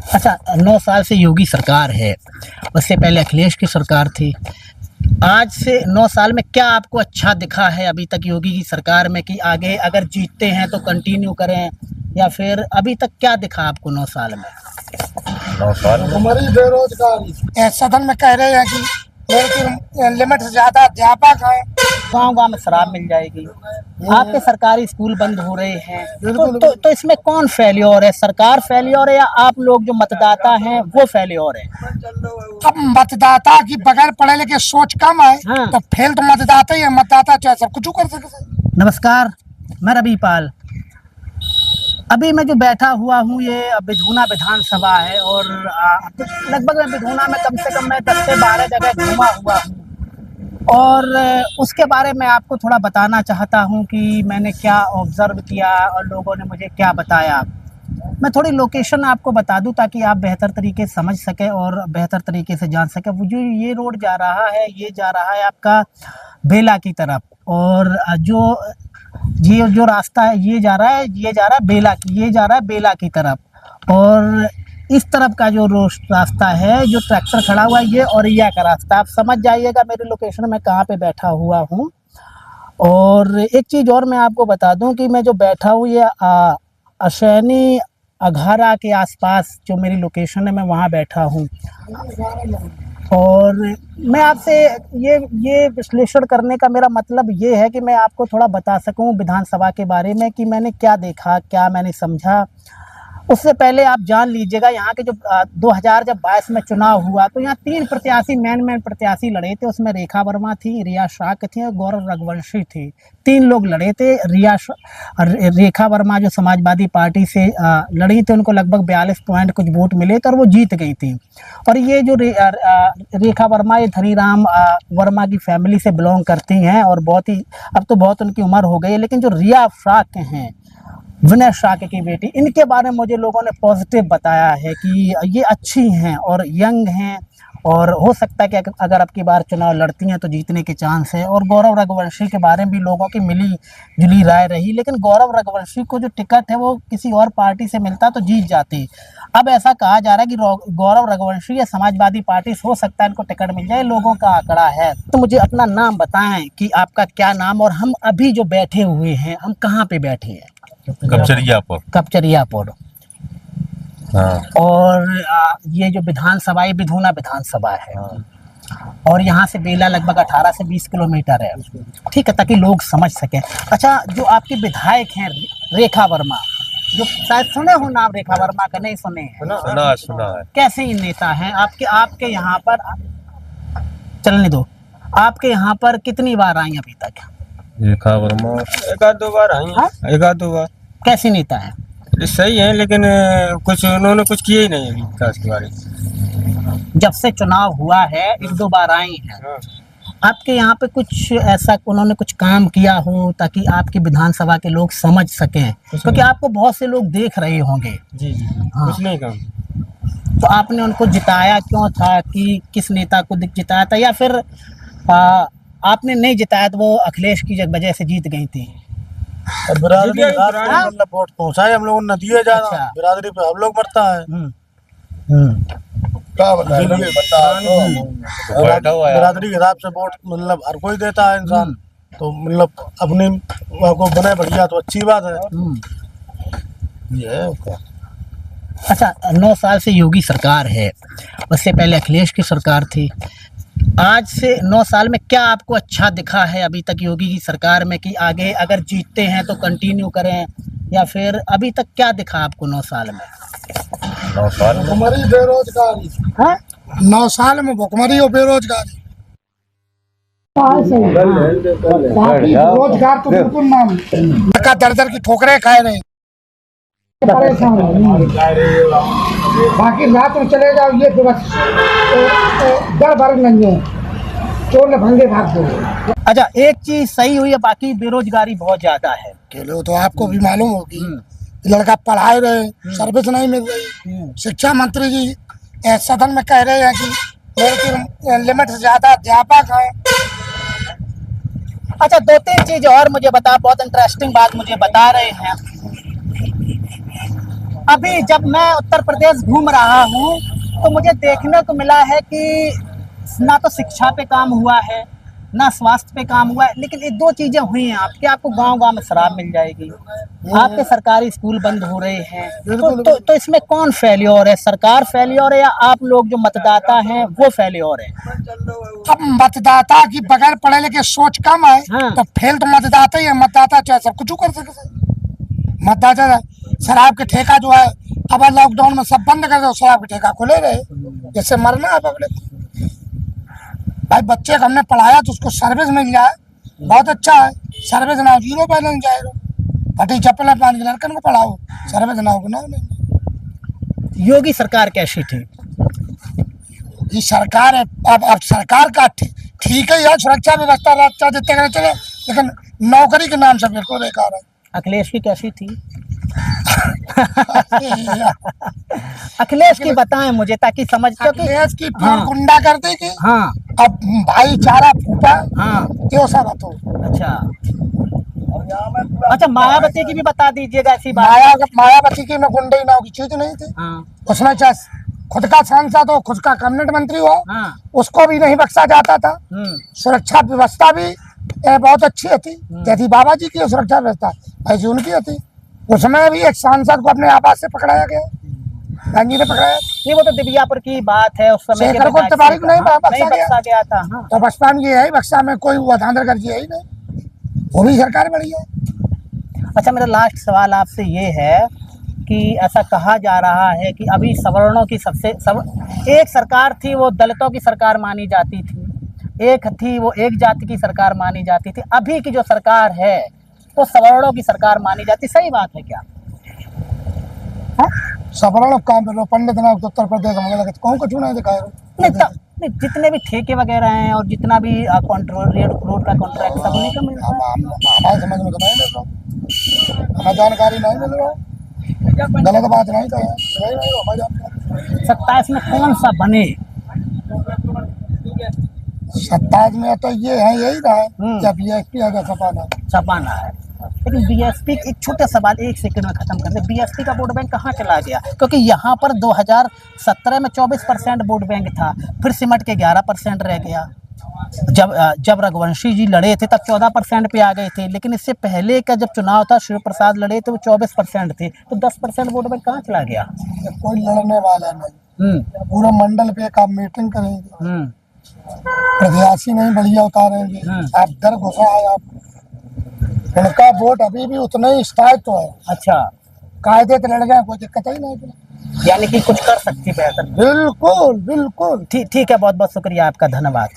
अच्छा, 9 साल से योगी सरकार है, उससे पहले अखिलेश की सरकार थी। आज से 9 साल में क्या आपको अच्छा दिखा है अभी तक योगी की सरकार में, कि आगे अगर जीतते हैं तो कंटिन्यू करें, या फिर अभी तक क्या दिखा आपको 9 साल में? 9 साल में हमारी बेरोजगारी सदन में कह रहे हैं कि लिमिट से ज्यादा अध्यापक हैं। गांव-गांव में शराब मिल जाएगी, आपके सरकारी स्कूल बंद हो रहे हैं, तो इसमें कौन फेल्योर है? सरकार फेल्योर है या आप लोग जो मतदाता हैं वो फेल्योर है? अब मतदाता की बगैर पढ़े लिखे सोच कम है। हाँ। तो फेल तो मतदाता ही है, मतदाता चाहे सब कुछ कर सकते। नमस्कार, मैं रवि पाल। अभी मैं जो बैठा हुआ हूँ ये बिधूना विधानसभा है, और लगभग मैं बिधूना में कम से कम मैं 10 से 12 जगह घूमा हुआ हूँ, और उसके बारे में आपको थोड़ा बताना चाहता हूँ कि मैंने क्या ऑब्ज़र्व किया और लोगों ने मुझे क्या बताया। मैं थोड़ी लोकेशन आपको बता दूँ ताकि आप बेहतर तरीके से समझ सकें और बेहतर तरीके से जान सकें। वो जो ये रोड जा रहा है, ये जा रहा है आपका बेला की तरफ, और ये जो रास्ता है ये जा रहा है बेला की, ये जा रहा है बेला की तरफ। और इस तरफ का जो रास्ता है, जो ट्रैक्टर खड़ा हुआ है, ये औरैया का रास्ता। आप समझ जाइएगा मेरी लोकेशन में कहाँ पे बैठा हुआ हूँ। और एक चीज़ और मैं आपको बता दूं कि मैं जो बैठा हूँ ये असैनी अघारा के आसपास जो मेरी लोकेशन है, मैं वहाँ बैठा हूँ। और मैं आपसे ये विश्लेषण करने का मेरा मतलब ये है कि मैं आपको थोड़ा बता सकूं विधानसभा के बारे में कि मैंने क्या देखा, क्या मैंने समझा। उससे पहले आप जान लीजिएगा, यहाँ के जो 2022 में चुनाव हुआ तो यहाँ 3 प्रत्याशी मेन प्रत्याशी लड़े थे। उसमें रेखा वर्मा थी, रिया शाक थी और गौरव रघुवंशी थी। 3 लोग लड़े थे। रेखा वर्मा जो समाजवादी पार्टी से लड़ी थी, उनको लगभग 42 पॉइंट कुछ वोट मिले थे और वो जीत गई थी। और ये जो रेखा वर्मा, ये धनीराम वर्मा की फैमिली से बिलोंग करती हैं, और बहुत ही अब तो बहुत उनकी उम्र हो गई है। लेकिन जो रिया शाक हैं, विनय शाक की बेटी, इनके बारे में मुझे लोगों ने पॉजिटिव बताया है कि ये अच्छी हैं और यंग हैं, और हो सकता है कि अगर अब की बार चुनाव लड़ती हैं तो जीतने के चांस है। और गौरव रघुवंशी के बारे में भी लोगों की मिली जुली राय रही, लेकिन गौरव रघुवंशी को जो टिकट है वो किसी और पार्टी से मिलता तो जीत जाती। अब ऐसा कहा जा रहा है कि गौरव रघुवंशी या समाजवादी पार्टी से हो सकता है इनको टिकट मिल जाए, लोगों का आंकड़ा है। तो मुझे अपना नाम बताएं कि आपका क्या नाम, और हम अभी जो बैठे हुए हैं हम कहाँ पे बैठे हैं? कपचरियापुर। हाँ। और ये जो विधानसभा, ये बिधूना विधानसभा है। हाँ। और यहाँ से बेला लगभग 18 से 20 किलोमीटर है। ठीक है, ताकि लोग समझ सकें। अच्छा, जो आपके विधायक हैं रेखा वर्मा, जो शायद सुने हो नाम रेखा वर्मा का, नहीं सुने हैं? सुना है। कैसे ही नेता हैं आपके यहाँ पर? चलने दो। आपके यहाँ पर कितनी बार आई अभी तक? रेखा वर्मा एक आध दो बार आई हैं। एक आध दो बार। कैसी नेता है? सही है, लेकिन कुछ उन्होंने कुछ किया ही नहीं अभी विकास के बारे में। जब से चुनाव हुआ है 1-2 बार आई हैं। हाँ। आपके यहाँ पे कुछ ऐसा उन्होंने कुछ काम किया हो ताकि आपकी विधानसभा के लोग समझ सकें, क्योंकि आपको बहुत से लोग देख रहे होंगे। जी। हाँ। कुछ नहीं काम। तो आपने उनको जिताया क्यों था, कि किस नेता को जिताया था, या फिर आपने नहीं जिताया तो वो अखिलेश की वजह से जीत गई थी? बिरादरी मतलब वोट पहुँचाए हम लोगों ने दिए जा रहा। अच्छा। बिरादरी पे हम लोग मरता है। क्या बताएं, बिरादरी के हिसाब से वोट मतलब हर कोई देता है इंसान। तो मतलब अपनी को बने बढ़िया तो अच्छी बात है। ये है क्या? अच्छा, 9 साल से योगी सरकार है, उससे पहले अखिलेश की सरकार थी। आज से 9 साल में क्या आपको अच्छा दिखा है अभी तक योगी की सरकार में, कि आगे अगर जीतते हैं तो कंटिन्यू करें, या फिर अभी तक क्या दिखा आपको 9 साल में? 9 साल में भुखमरी बेरोजगारी। हाँ? 9 साल में भुखमरी और बेरोजगारी। बाकी रोजगार तो बिल्कुल ना, दर की ठोकरें खाए रहे, परेशान है। बाकी रात में चले जाओ ये तो बस डर भर नहीं है, चोर भंगे भाग दो। अच्छा, एक चीज सही हुई है, बाकी बेरोजगारी बहुत ज्यादा है। चलो तो आपको भी मालूम होगी, लड़का पढ़ाए रहे, सर्विस नहीं मिल रही। शिक्षा मंत्री जी सदन में कह रहे हैं कि लिमिट से ज्यादा अध्यापक हैं। अच्छा, 2-3 चीज और मुझे बता, बहुत इंटरेस्टिंग बात मुझे बता रहे हैं। अभी जब मैं उत्तर प्रदेश घूम रहा हूँ तो मुझे देखने को मिला है कि ना तो शिक्षा पे काम हुआ है, ना स्वास्थ्य पे काम हुआ है, लेकिन ये दो चीजें हुई हैं आपके। आपको गांव-गांव में शराब मिल जाएगी, आपके सरकारी स्कूल बंद हो रहे हैं, तो इसमें कौन फेल्योर है? सरकार फेल्योर है या आप लोग जो मतदाता हैं वो फेल्योर है? अब मतदाता की बगैर पढ़े लिखे सोच कम है, हाँ। तो फेल तो मतदाता ही है। मतदाता चाहे सब कुछ कर सके। मतदाता शराब के ठेका जो है, अब लॉकडाउन में सब बंद कर दो, शराब के ठेका खुले रहे, जिससे मरना है पब्लिक। भाई बच्चे को हमने पढ़ाया तो उसको सर्विस मिल जाए, बहुत अच्छा है। सर्विस ना हो, जीरो बैलेंस जाएगा। फटी चप्पल पान के लड़कन को पढ़ाओ, सर्विस ना हो, ना नहीं। योगी सरकार कैसी थी? ये सरकार है, अब सरकार का ठीक है यार, सुरक्षा व्यवस्था अच्छा देते रहना चले, लेकिन नौकरी के नाम से बिल्कुल बेकार है। अखिलेश की कैसी थी? अखिलेश की बताएं मुझे, ताकि समझ सके। अखिलेश की हाँ। गुंडा करती की, हाँ अब भाईचारा फूटा, हाँ, क्यों सब हो। अच्छा अच्छा, मायावती की भी बता दीजिएगा ऐसी बात। मायावती की में गुंडे नाव की चीज नहीं थी। हाँ उसमें चाहे खुद का सांसद हो, खुद का कैबिनेट मंत्री हो, हाँ, उसको भी नहीं बख्शा जाता था। सुरक्षा व्यवस्था भी बहुत अच्छी थी, जैसी बाबा जी की सुरक्षा व्यवस्था ऐसी उनकी थी। उसमें भी एक सांसद को अपने आवाज से पकड़ाया गया, गांधी ने पकड़ाया। नहीं वो तो दिव्यापुर की बात है, उस समय के शेखर को विधायक तिवारी को नहीं हाँ, बख्शा गया था। हाँ। तो बसपा में ये है, बक्सा में कोई हुआ धांधर कर है ही नहीं, वो भी सरकार बड़ी है। अच्छा, मेरा लास्ट सवाल आपसे ये है कि ऐसा कहा जा रहा है कि अभी सवर्णों की एक सरकार थी, वो दलितों की सरकार मानी जाती थी, एक थी वो एक जाति की सरकार मानी जाती थी, अभी की जो सरकार है वो सवर्णों की सरकार मानी जाती, सही बात है क्या? सवर्ण काम कर रहे हो, पंडित नाथ उत्तर प्रदेश में कौन को चुना दिखाए? नहीं, जितने भी ठेके वगैरह हैं और जितना भी रोड का कॉन्ट्रैक्ट सब उन्हीं का मिल रहा है। हमारे समझ में तो नहीं मिल रहा, हमें जानकारी नहीं मिल रहा, गलत बात नहीं कहे। 27 में कौन सा बने? 27 में तो ये है, यही रहा है जब बीएसपी आगे छपाना है। लेकिन बीएसपी, एक छोटा सवाल, एक सेकंड में खत्म कर दे, बीएसपी का वोट बैंक कहाँ चला गया? क्योंकि यहाँ पर 2017 में 24% वोट बैंक था, फिर सिमट के 11% रह गया। जब रघुवंशी जी लड़े थे तब 14% पे आ गए थे, लेकिन इससे पहले का जब चुनाव था, शिव प्रसाद लड़े थे, वो 24% थे, तो 10% वोट बैंक कहाँ चला गया? कोई लड़ने वाला नहीं, पूरा मंडल पे एक आप मीटिंग करेंगे, प्रत्याशी नहीं बढ़िया उतारेंगे, आप डर घुसा है, आप उनका वोट अभी भी उतना ही स्थायित्व है। अच्छा, कायदे तो लड़ गए, कोई दिक्कत ही नहीं, यानी कि कुछ कर सकती बेहतर। बिल्कुल बिल्कुल। ठीक है, बहुत बहुत शुक्रिया आपका, धन्यवाद।